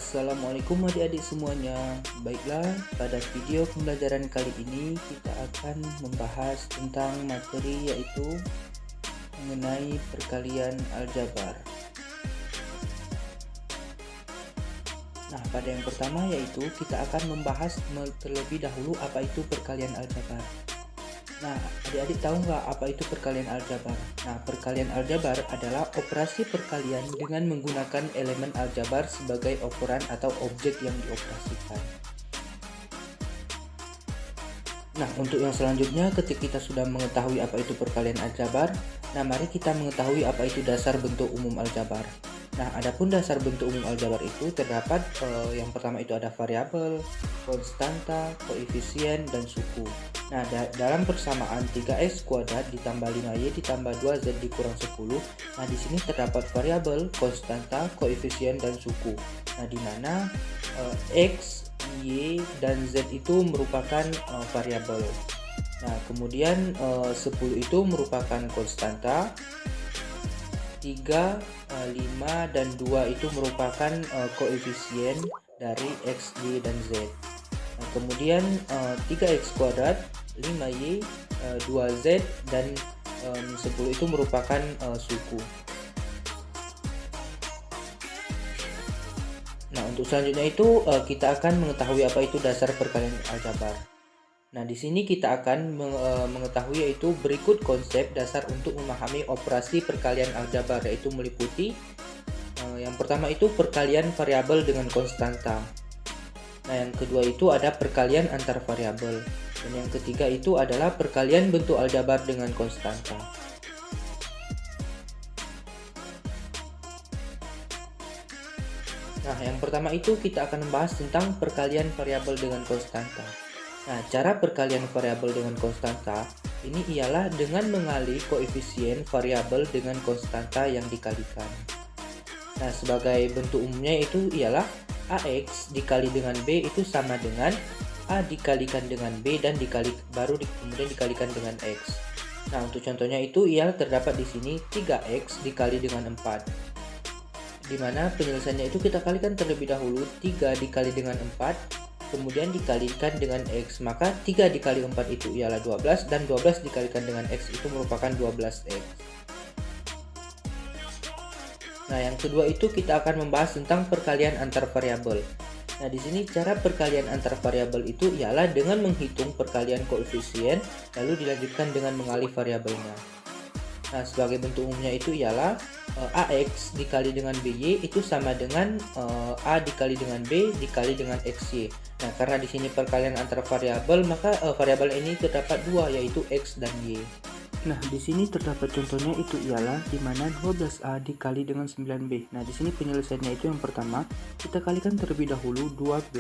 Assalamualaikum adik-adik semuanya. Baiklah, pada video pembelajaran kali ini kita akan membahas tentang materi yaitu mengenai perkalian aljabar. Nah, pada yang pertama yaitu kita akan membahas terlebih dahulu apa itu perkalian aljabar. Nah, adik-adik tahu nggak apa itu perkalian aljabar? Nah, perkalian aljabar adalah operasi perkalian dengan menggunakan elemen aljabar sebagai ukuran atau objek yang dioperasikan. Nah, untuk yang selanjutnya ketika kita sudah mengetahui apa itu perkalian aljabar, nah mari kita mengetahui apa itu dasar bentuk umum aljabar. Nah, adapun dasar bentuk umum aljabar itu terdapat yang pertama itu ada variabel, konstanta, koefisien, dan suku. Nah, dalam persamaan 3x kuadrat ditambah 5y ditambah 2z dikurang 10. Nah, di sini terdapat variabel, konstanta, koefisien, dan suku. Nah, di mana x, y, dan z itu merupakan variabel. Nah, kemudian 10 itu merupakan konstanta, 3, 5, dan 2 itu merupakan koefisien dari x, y, dan z. Nah, kemudian 3x kuadrat, 5y, 2z, dan 10 itu merupakan suku. Nah, untuk selanjutnya itu kita akan mengetahui apa itu dasar perkalian aljabar. Nah, di sini kita akan mengetahui yaitu berikut konsep dasar untuk memahami operasi perkalian aljabar, yaitu meliputi yang pertama itu perkalian variabel dengan konstanta. Nah, yang kedua itu ada perkalian antar variabel, dan yang ketiga itu adalah perkalian bentuk aljabar dengan konstanta. Nah, yang pertama itu kita akan membahas tentang perkalian variabel dengan konstanta. Nah, cara perkalian variabel dengan konstanta ini ialah dengan mengali koefisien variabel dengan konstanta yang dikalikan. Nah, sebagai bentuk umumnya itu ialah AX dikali dengan B itu sama dengan A dikalikan dengan B dan kemudian dikalikan dengan X. Nah, untuk contohnya itu ialah terdapat di sini 3X dikali dengan 4. Di mana penyelesaiannya itu kita kalikan terlebih dahulu 3 dikali dengan 4, kemudian dikalikan dengan X. Maka 3 dikali 4 itu ialah 12 dan 12 dikalikan dengan X itu merupakan 12X. Nah, yang kedua itu kita akan membahas tentang perkalian antar variabel. Nah, di sini cara perkalian antar variabel itu ialah dengan menghitung perkalian koefisien lalu dilanjutkan dengan mengalih variabelnya. Nah, sebagai bentuk umumnya itu ialah AX dikali dengan BY itu sama dengan A dikali dengan B dikali dengan XY. Nah, karena di sini perkalian antar variabel, maka variabel ini terdapat dua, yaitu X dan Y. Nah, di sini terdapat contohnya itu ialah di mana 12A dikali dengan 9B. Nah, di sini penyelesaiannya itu yang pertama, kita kalikan terlebih dahulu 12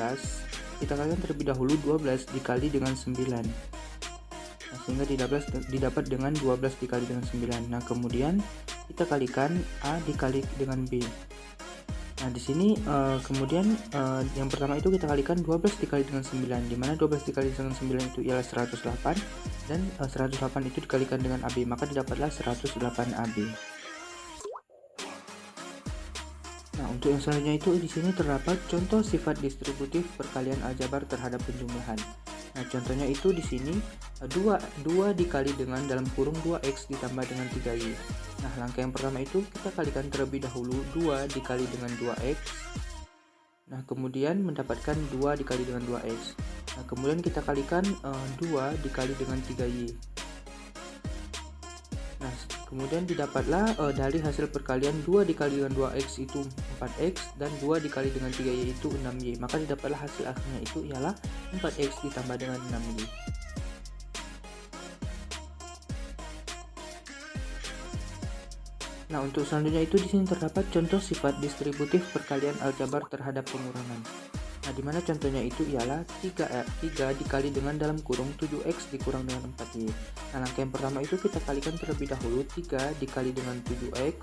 dikali dengan 9. Nah, sehingga didapat dengan 12 dikali dengan 9. Nah, kemudian kita kalikan A dikali dengan B. Nah, di sini yang pertama itu kita kalikan 12 dikali dengan 9, di mana 12 dikali dengan 9 itu ialah 108, dan 108 itu dikalikan dengan AB, maka didapatlah 108 AB. Nah, untuk yang selanjutnya itu di sini terdapat contoh sifat distributif perkalian aljabar terhadap penjumlahan. Nah, contohnya itu di sini 2 dikali dengan dalam kurung 2x ditambah dengan 3y. Nah, langkah yang pertama itu kita kalikan terlebih dahulu 2 dikali dengan 2x. Nah, kemudian mendapatkan 2 dikali dengan 2x. Nah, kemudian kita kalikan 2 dikali dengan 3y. Nah, kemudian didapatlah dari hasil perkalian 2 dikali dengan 2x itu 4x dan 2 dikali dengan 3y itu 6y. Maka didapatlah hasil akhirnya itu ialah 4x ditambah dengan 6y. Nah, untuk selanjutnya itu di sini terdapat contoh sifat distributif perkalian aljabar terhadap pengurangan. Nah, dimana contohnya itu ialah 3 dikali dengan dalam kurung 7x dikurang dengan 4y. Nah, langkah yang pertama itu kita kalikan terlebih dahulu 3 dikali dengan 7x,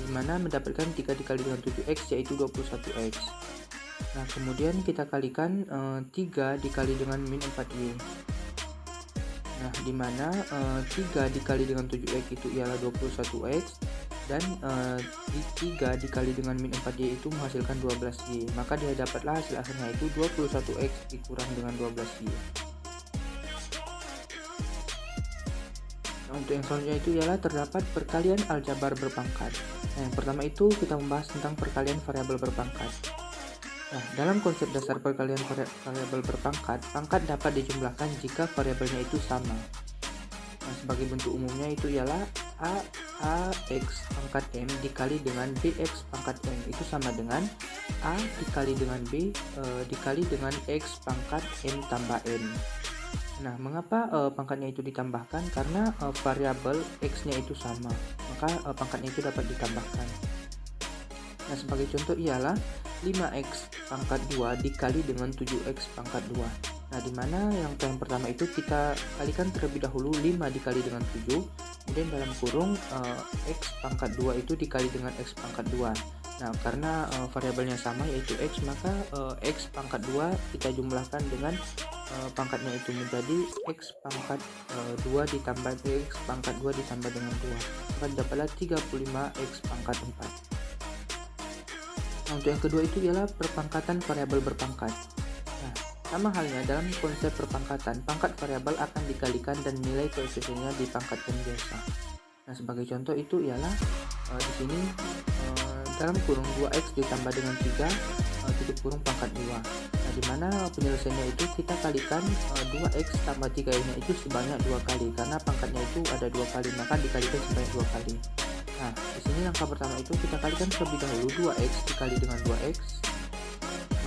dimana mendapatkan 3 dikali dengan 7x yaitu 21x. Nah, kemudian kita kalikan 3 dikali dengan min 4y. Nah, dimana 3 dikali dengan 7x itu ialah 21x, dan di 3 dikali dengan min 4y itu menghasilkan 12y, maka dia dapatlah hasil akhirnya itu 21x dikurang dengan 12y. Nah, untuk yang selanjutnya itu ialah terdapat perkalian aljabar berpangkat. Nah, yang pertama itu kita membahas tentang perkalian variabel berpangkat. Nah, dalam konsep dasar perkalian variabel berpangkat, pangkat dapat dijumlahkan jika variabelnya itu sama. Nah, sebagai bentuk umumnya itu ialah ax pangkat m dikali dengan bx pangkat m itu sama dengan a dikali dengan b dikali dengan x pangkat m tambah n. Nah, mengapa pangkatnya itu ditambahkan? Karena variabel x-nya itu sama, maka pangkatnya itu dapat ditambahkan. Nah, sebagai contoh ialah 5x pangkat 2 dikali dengan 7x pangkat 2. Nah, dimana yang pertama itu kita kalikan terlebih dahulu 5 dikali dengan 7, kemudian dalam kurung x pangkat 2 itu dikali dengan x pangkat 2. Nah, karena variabelnya sama yaitu x, maka x pangkat 2 kita jumlahkan dengan pangkatnya itu menjadi x pangkat 2 ditambah x pangkat 2 ditambah dengan 2, maka dapatlah 35x pangkat 4. Nah, untuk yang kedua itu ialah perpangkatan variabel berpangkat. Nah, sama halnya dalam konsep perpangkatan, pangkat variabel akan dikalikan dan nilai koefisiennya dipangkatkan biasa. Nah, sebagai contoh itu ialah di sini dalam kurung 2x ditambah dengan 3 tutup kurung pangkat 2. Nah, dimana penyelesaiannya itu kita kalikan 2x tambah 3 nya itu sebanyak 2 kali, karena pangkatnya itu ada 2 kali, maka dikalikan sebanyak 2 kali. Nah, di sini langkah pertama itu kita kalikan terlebih dahulu 2x dikali dengan 2x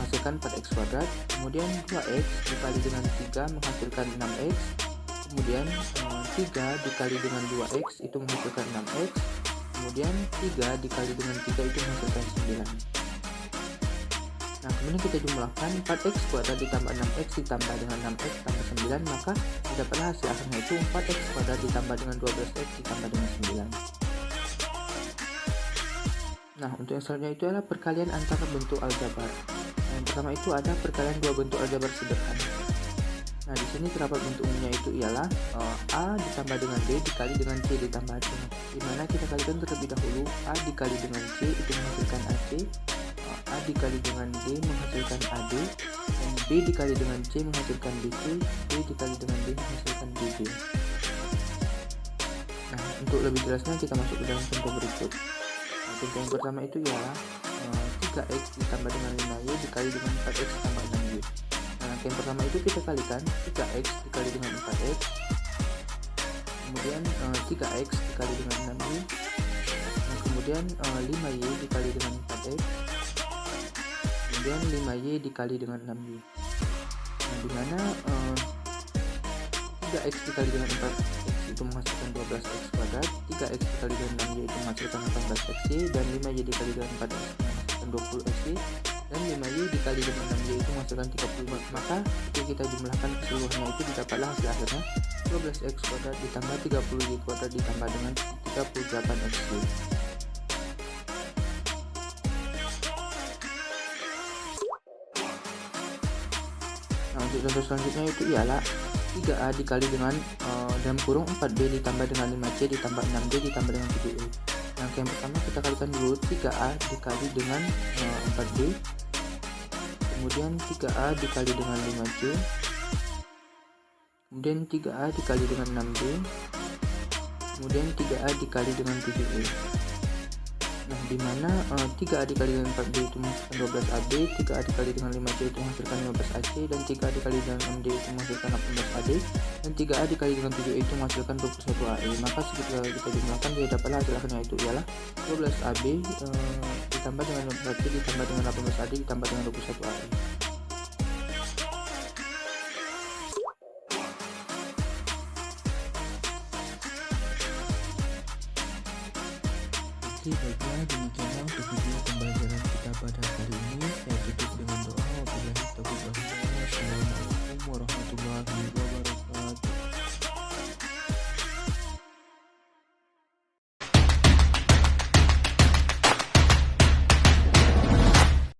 menghasilkan 4x kuadrat, kemudian 2x dikali dengan 3 menghasilkan 6x, kemudian 3 dikali dengan 2x itu menghasilkan 6x, kemudian 3 dikali dengan 3 itu menghasilkan 9. Nah, kemudian kita jumlahkan 4x kuadrat ditambah 6x ditambah dengan 6x tambah 9, maka didapatlah hasil akhirnya itu 4x kuadrat ditambah dengan 12x ditambah dengan 9. Nah, untuk yang selanjutnya itu adalah perkalian antara bentuk aljabar. Nah, yang pertama itu ada perkalian dua bentuk aljabar sederhana. Nah, di sini terdapat bentuk umumnya itu ialah a ditambah dengan b dikali dengan c ditambah c. Dimana kita kalikan terlebih dahulu a dikali dengan c itu menghasilkan ac, a dikali dengan d menghasilkan ad, dan b dikali dengan c menghasilkan bc, b dikali dengan d menghasilkan db. Nah, untuk lebih jelasnya kita masuk ke dalam contoh berikut. Contoh yang pertama itu ialah 3x ditambah dengan 5y dikali dengan 4x tambah 6y. Nah, yang pertama itu kita kalikan 3x dikali dengan 4x, kemudian 3x dikali dengan 6y, nah, kemudian 5y dikali dengan 4x, kemudian 5y dikali dengan 6y. Nah, dimana 3x dikali dengan 4x itu menghasilkan 12x kuadrat, 3x dikali dengan 6y itu menghasilkan 18xy, dan 5y dikali dengan 4x menghasilkan 20xy, dan 5y dikali dengan 6y itu menghasilkan 35. Maka jika kita jumlahkan keseluruhannya itu didapatlah hasil akhirnya 12x kuadrat ditambah 30y kuadrat ditambah dengan 38xy. Nah, untuk contoh selanjutnya itu ialah 3a dikali dengan dalam kurung 4b ditambah dengan 5c ditambah 6d ditambah dengan 7e. Nah, yang pertama kita kalikan dulu 3a dikali dengan 4b, kemudian 3a dikali dengan 5c, kemudian 3a dikali dengan 6b, kemudian 3a dikali dengan 7e. Nah, dimana 3a dikali dengan 4b itu menghasilkan 12ab, 3a dikali dengan 5c itu menghasilkan 15ac, dan 3a dikali dengan 6d itu menghasilkan 18ad, dan 3a dikali dengan 7e itu menghasilkan 21ae. Maka jika kita jumlahkan dia dapatlah hasil akhirnya itu ialah 12ab ditambah dengan 15ac ditambah dengan 18ad ditambah dengan 21ae. Oke, baiklah, demikianlah untuk video kembali